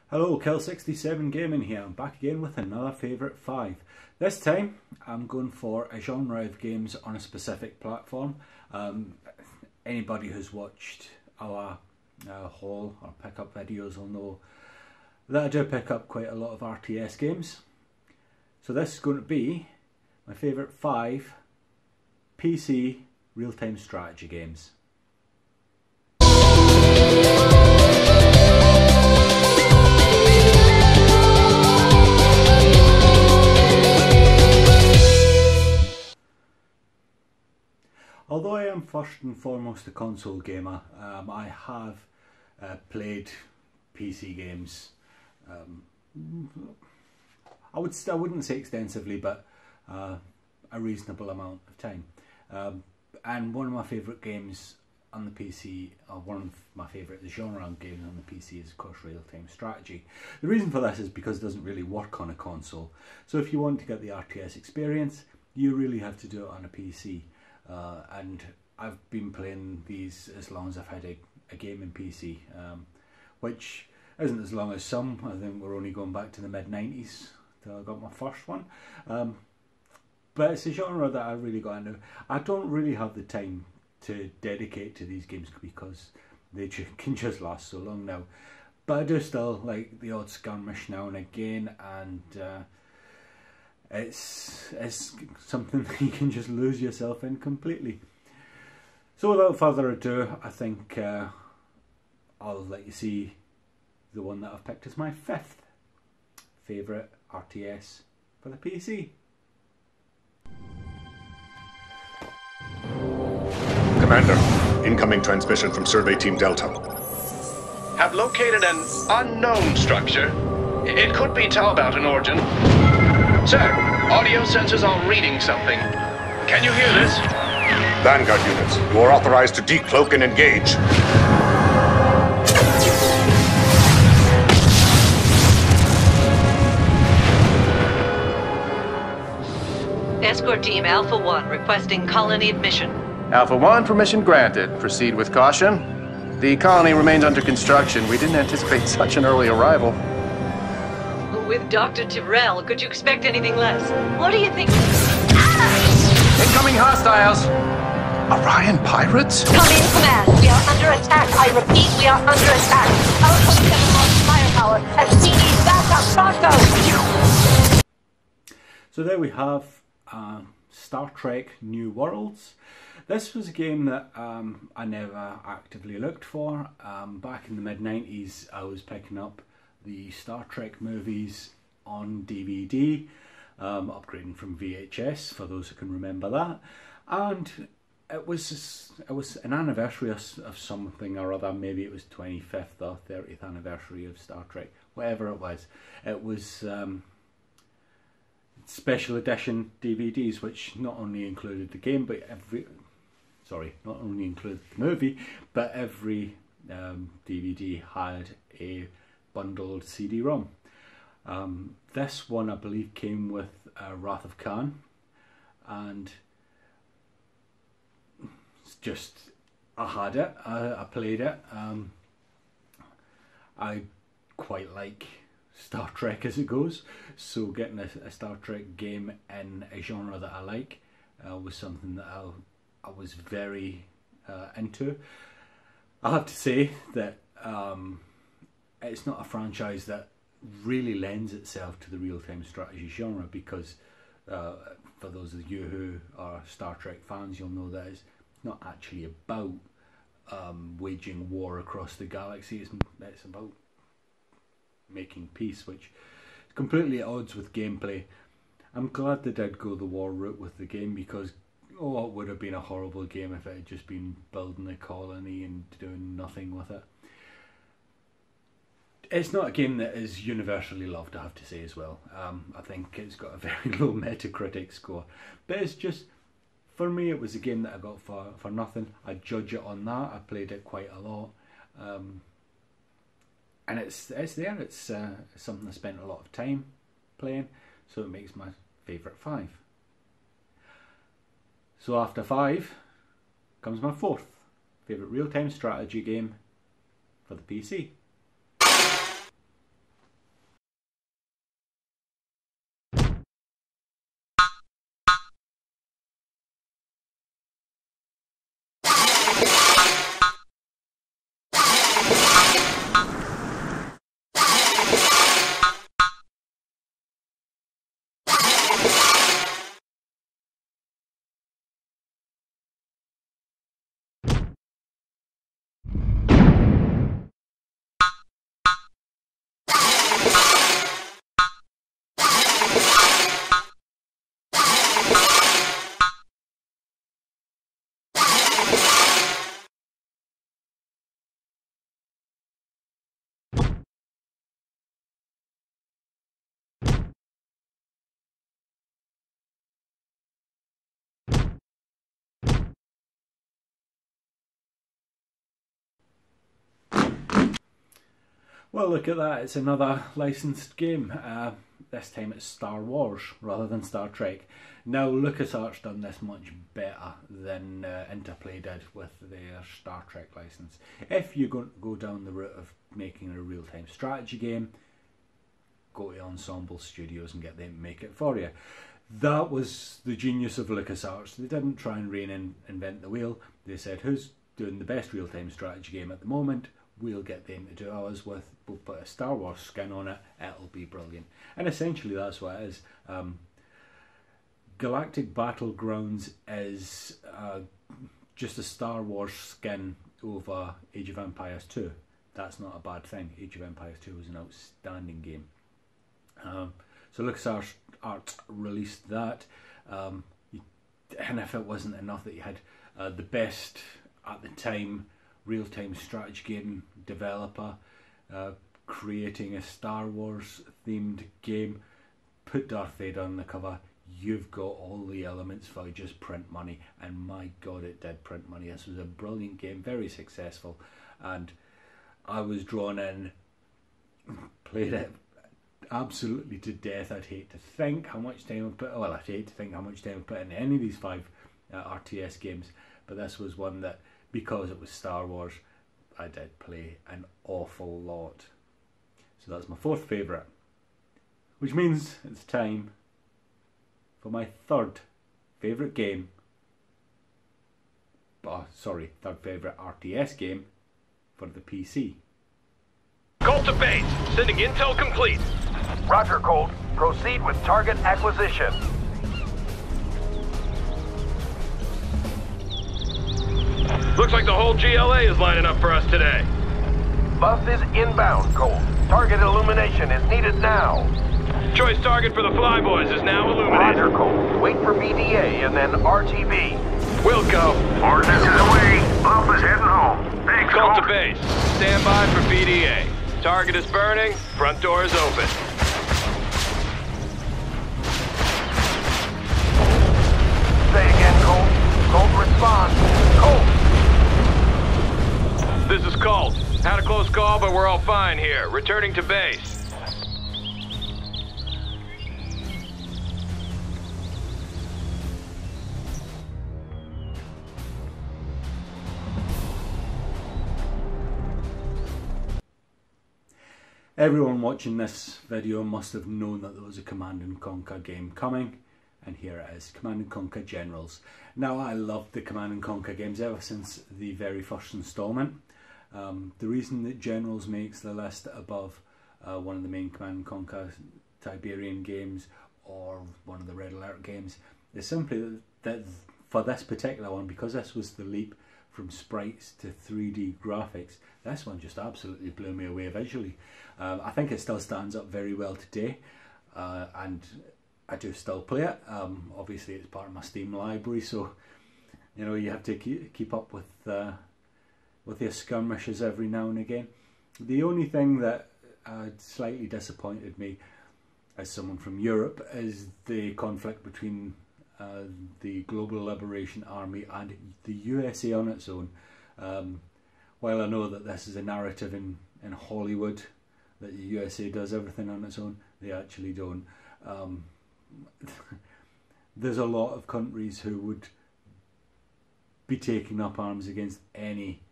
Hello, Kel67 Gaming here. I'm back again with another favourite 5. This time I'm going for a genre of games on a specific platform. Anybody who's watched our haul or pickup videos will know that I do pick up quite a lot of RTS games. So this is going to be my favourite 5 PC real-time strategy games. Although I am first and foremost a console gamer, I have played PC games. I wouldn't say extensively, but a reasonable amount of time. And one of my favourite games on the PC, or one of my favourite genre games on the PC, is of course real-time strategy. The reason for this is because it doesn't really work on a console. So if you want to get the RTS experience, you really have to do it on a PC. And I've been playing these as long as I've had a gaming PC, which isn't as long as some. I think we're only going back to the mid-90s till I got my first one. But it's a genre that I really got into. I don't really have the time to dedicate to these games because they can just last so long now. But I do still like the odd skirmish now and again, and it's something that you can just lose yourself in completely. So without further ado, I think I'll let you see the one that I've picked as my 5th favourite RTS for the PC. Commander, incoming transmission from Survey Team Delta. Have located an unknown structure. It could be Talbot in origin. Sir, audio sensors are reading something. Can you hear this? Vanguard units, you are authorized to decloak and engage. Escort Team Alpha 1 requesting colony admission. Alpha 1, permission granted. Proceed with caution. The colony remains under construction. We didn't anticipate such an early arrival. With Dr. Tyrell, could you expect anything less? What do you think? Incoming hostiles! Orion pirates? Come in, command. We are under attack. I repeat, we are under attack. Outpost 7 lost firepower. SCD backup pronto! So there we have Star Trek New Worlds. This was a game that I never actively looked for. Back in the mid-90s, I was picking up the Star Trek movies on DVD, upgrading from VHS for those who can remember that, and it was an anniversary of something or other. Maybe it was 25th or 30th anniversary of Star Trek, whatever it was. It was special edition DVDs, which not only included the game, but not only included the movie, but every DVD had a bundled CD-ROM. This one, I believe, came with Wrath of Khan, and just I had it, I played it. I quite like Star Trek as it goes, so getting a Star Trek game in a genre that I like was something that I was very into. I have to say that it's not a franchise that really lends itself to the real-time strategy genre, because for those of you who are Star Trek fans, you'll know that it's not actually about waging war across the galaxy. It's about making peace, which is completely at odds with gameplay. I'm glad they did go the war route with the game, because it would have been a horrible game if it had just been building a colony and doing nothing with it. It's not a game that is universally loved, I have to say as well. I think it's got a very low Metacritic score, but it's just, for me, it was a game that I got for nothing. I judge it on that. I played it quite a lot, and it's there. It's something I spent a lot of time playing, so it makes my favourite 5. So after 5 comes my 4th favourite real-time strategy game for the PC. Well, look at that, it's another licensed game. This time it's Star Wars rather than Star Trek. Now, LucasArts done this much better than Interplay did with their Star Trek license. If you're going to go down the route of making a real-time strategy game, go to Ensemble Studios and get them to make it for you. That was the genius of LucasArts. They didn't try and reinvent the wheel. They said, who's doing the best real-time strategy game at the moment? We'll get them to do ours with, we'll put a Star Wars skin on it, it'll be brilliant. And essentially that's what it is. Galactic Battlegrounds is just a Star Wars skin over Age of Empires 2. That's not a bad thing. Age of Empires 2 was an outstanding game. So LucasArts released that, and if it wasn't enough that you had the best at the time real-time strategy game developer creating a Star Wars themed game, put Darth Vader on the cover, you've got all the elements for just print money, and my god it did print money. This was a brilliant game, very successful, and I was drawn in, played it absolutely to death. I'd hate to think how much time I put, well, I'd hate to think how much time I put into any of these 5 RTS games, but this was one that, because it was Star Wars, I did play an awful lot. So that's my 4th favourite, which means it's time for my 3rd favourite game, sorry, 3rd favourite RTS game for the PC. Colt to base, sending intel complete. Roger, Colt. Proceed with target acquisition. Looks like the whole GLA is lining up for us today. Bus is inbound, Colt. Target illumination is needed now. Choice target for the Flyboys is now illuminated. Roger, Colt. Wait for BDA and then RTB. We'll go. Ordnance is away. Alpha's heading home. Thanks, Colt to base. Stand by for BDA. Target is burning. Front door is open. Say again, Colt. Colt, respond. Colt! This is Colt. Had a close call, but we're all fine here. Returning to base. Everyone watching this video must have known that there was a Command & Conquer game coming, and here it is, Command & Conquer Generals. Now, I loved the Command & Conquer games ever since the very first installment. The reason that Generals makes the list above one of the main Command & Conquer Tiberian games or one of the Red Alert games is simply that for this particular one, because this was the leap from sprites to 3D graphics, this one just absolutely blew me away visually. I think it still stands up very well today, and I do still play it. Obviously it's part of my Steam library, so you know you have to keep up with your skirmishes every now and again. The only thing that slightly disappointed me as someone from Europe is the conflict between the Global Liberation Army and the USA on its own. While I know that this is a narrative in Hollywood, that the USA does everything on its own, they actually don't. There's a lot of countries who would be taking up arms against any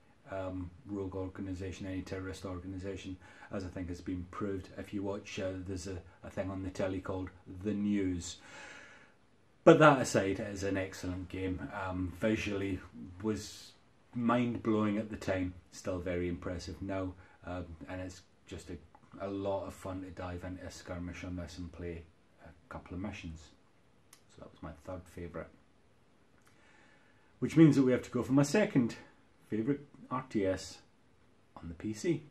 rogue organisation, any terrorist organisation, as I think has been proved. If you watch, there's a thing on the telly called The News. But that aside, it is an excellent game. Visually was mind-blowing at the time, still very impressive now, and it's just a lot of fun to dive into a skirmish on this and play a couple of missions. So that was my 3rd favourite. Which means that we have to go for my 2nd favourite RTS on the PC.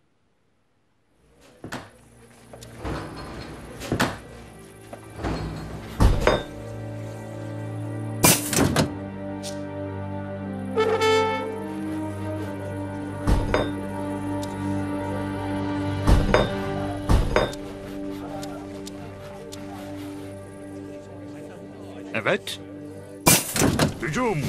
Evet. Hücum.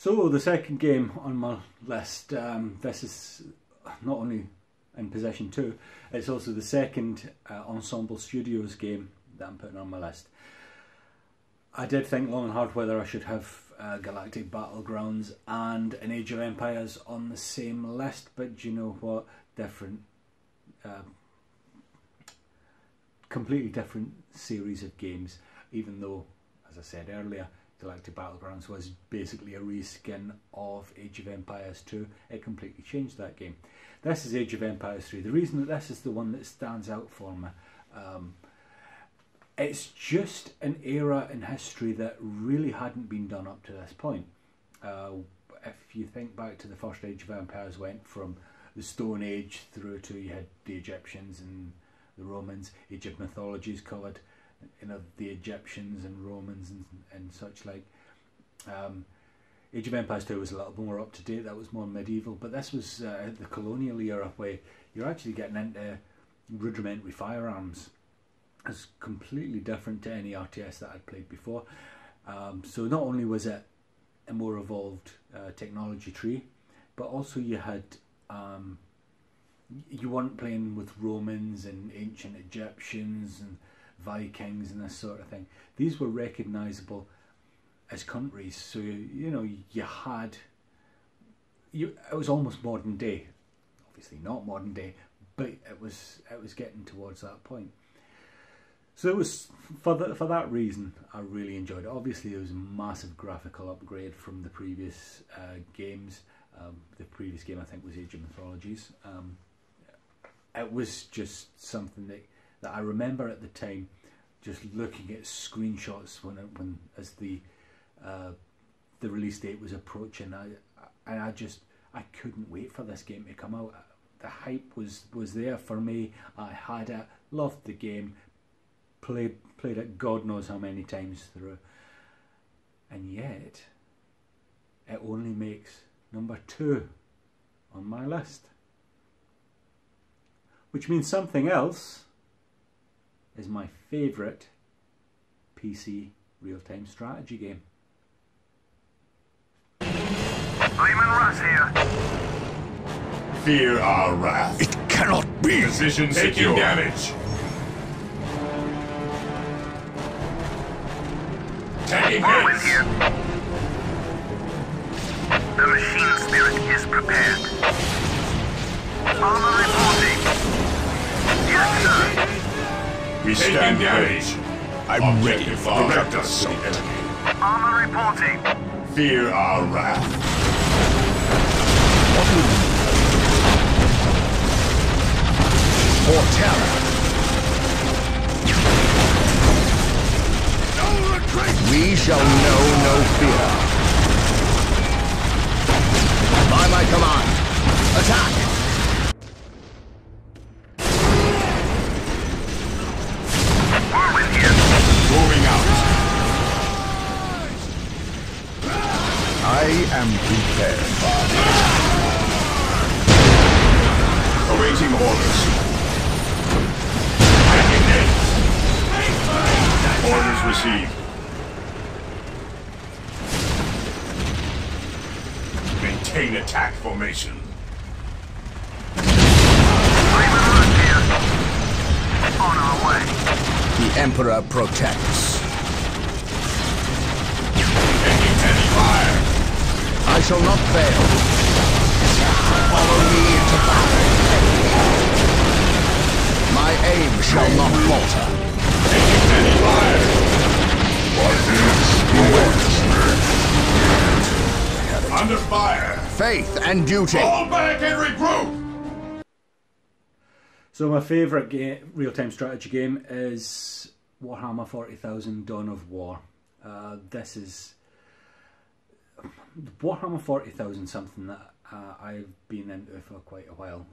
So the second game on my list, this is not only in Possession 2, it's also the second Ensemble Studios game that I'm putting on my list. I did think long and hard whether I should have Galactic Battlegrounds and an Age of Empires on the same list, but you know what, completely different series of games, even though, as I said earlier, Galactic Battlegrounds was basically a reskin of Age of Empires 2. It completely changed that game. This is Age of Empires 3. The reason that this is the one that stands out for me, it's just an era in history that really hadn't been done up to this point. If you think back to the first Age of Empires, went from the Stone Age through to, you had the Egyptians and the Romans. Age of Mythology is covered, you know, the Egyptians and Romans and such like. Age of Empires 2 was a little more up to date, that was more medieval, but this was the colonial era where you're actually getting into rudimentary firearms. It's completely different to any RTS that I'd played before. So not only was it a more evolved technology tree, but also you had you weren't playing with Romans and ancient Egyptians and Vikings and this sort of thing. These were recognisable as countries, so you know, you had it was almost modern day. Obviously not modern day, but it was getting towards that point. So it was for that reason I really enjoyed it. Obviously it was a massive graphical upgrade from the previous games. The previous game I think was Age of Mythologies. It was just something that I remember at the time, just looking at screenshots when as the release date was approaching. I couldn't wait for this game to come out. The hype was there for me. I had it, loved the game, played it God knows how many times through, and yet it only makes number 2 on my list, which means something else is my favourite PC real-time strategy game. Raymond Russ here. Fear our wrath. It cannot be! Position taking damage. Taking Corwin hits. here. The machine spirit is prepared. Armor reporting. Yes, sir. We stand ready. I'm ready. Objective direct us to the enemy. Armor reporting. Fear our wrath. For terror. No retreat! We shall know no fear. By my command, attack! Corwin here. Moving out. I am prepared, Father. Awaiting orders. Taking hits. Orders received. Maintain attack formation. Raymond Russ here. On our way. The Emperor protects. Taking heavy fire. I shall not fail. Follow me into battle. My aim shall not falter. Taking heavy fire. Under fire. Faith and duty. Fall back and regroup. So my favourite real-time strategy game is Warhammer 40,000 Dawn of War. This is Warhammer 40,000, something that I've been into for quite a while.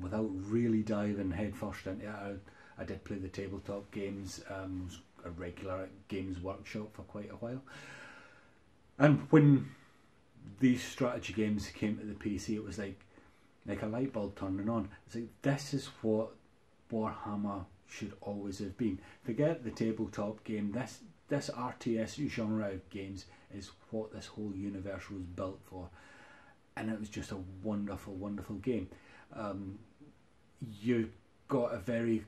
Without really diving headfirst into it, I did play the tabletop games, was a regular at Games Workshop for quite a while. And when these strategy games came to the PC, it was like a light bulb turning on. It's like, this is what Warhammer should always have been. Forget the tabletop game. this RTS genre of games is what this whole universe was built for, and it was just a wonderful, wonderful game. You've got very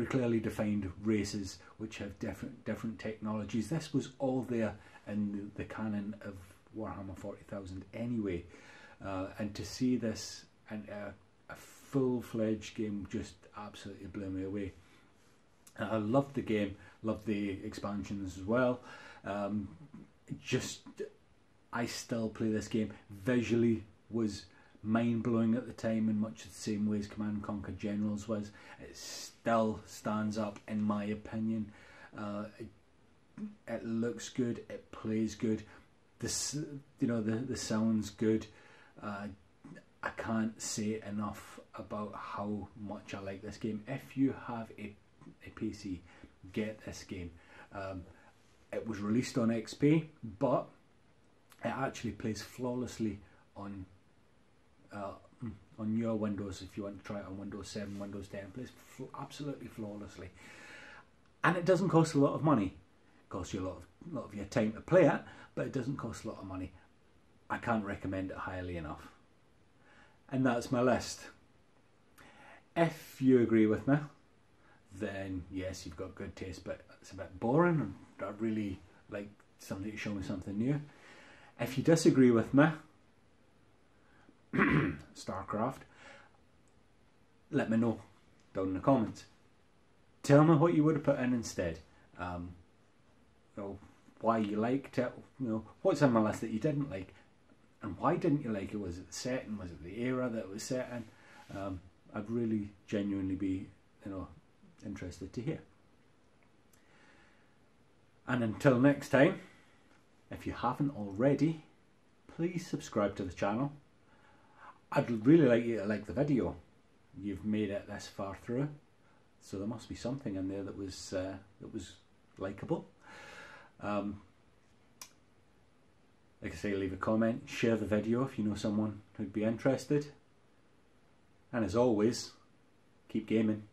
clearly defined races which have different technologies. This was all there in the canon of Warhammer 40,000 anyway, and to see this in a full-fledged game just absolutely blew me away. I loved the game, loved the expansions as well. I still play this game. Visually was mind-blowing at the time in much the same way as Command & Conquer Generals was. It still stands up in my opinion. It looks good, it plays good, the sound's good. I can't say enough about how much I like this game. If you have a PC, get this game. It was released on XP, but it actually plays flawlessly on your Windows. If you want to try it on Windows 7, Windows 10, it plays absolutely flawlessly, and it doesn't cost a lot of money. It costs you a lot of your time to play it, but it doesn't cost a lot of money. I can't recommend it highly enough. And that's my list. If you agree with me, then yes, you've got good taste, but it's a bit boring and I'd really like somebody to show me something new. If you disagree with me, StarCraft, let me know down in the comments. Tell me what you would have put in instead. Why you liked it, what's on my list that you didn't like, and why didn't you like it? Was it the setting? Was it the era that it was set in? I'd really genuinely be, interested to hear. And until next time, if you haven't already, please subscribe to the channel. I'd really like you to like the video. You've made it this far through, so there must be something in there that was likeable. Like I say, leave a comment, share the video if you know someone who'd be interested. And as always, keep gaming.